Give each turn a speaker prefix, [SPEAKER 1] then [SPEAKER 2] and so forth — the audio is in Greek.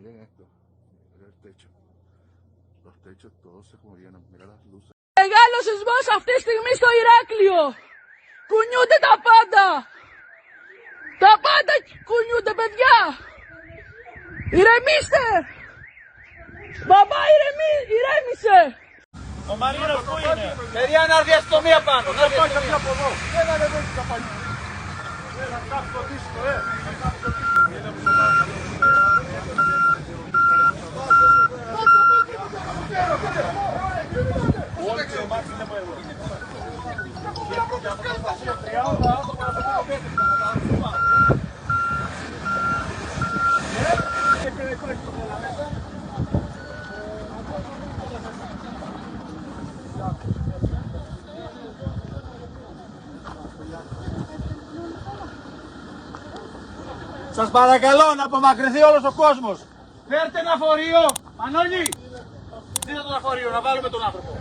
[SPEAKER 1] Miren esto, miren el techo. Los techos todos se jodieron, mira las luces.
[SPEAKER 2] Μεγάλο σεισμός αυτή τη στιγμή στο Ηράκλειο. Κουνιούνται τα πάντα. Τα πάντα κουνιούνται, παιδιά. Ηρεμήστε. Μπαμπά, ηρέμησε.
[SPEAKER 3] Ο Μαρίνος πού είναι? Παιδιά, να έρθει η αστυνομία πάνω. Να έρθει από εδώ.
[SPEAKER 1] Δεν ανεβαίνει τα παλιά. Να κάψει το δίσκο, να κάψει το δίσκο.
[SPEAKER 3] Σας παρακαλώ να απομακρυνθεί όλος ο κόσμος. Φέρτε ένα φορείο. Μανώλη, δείτε το ένα φορείο να βάλουμε τον άνθρωπο.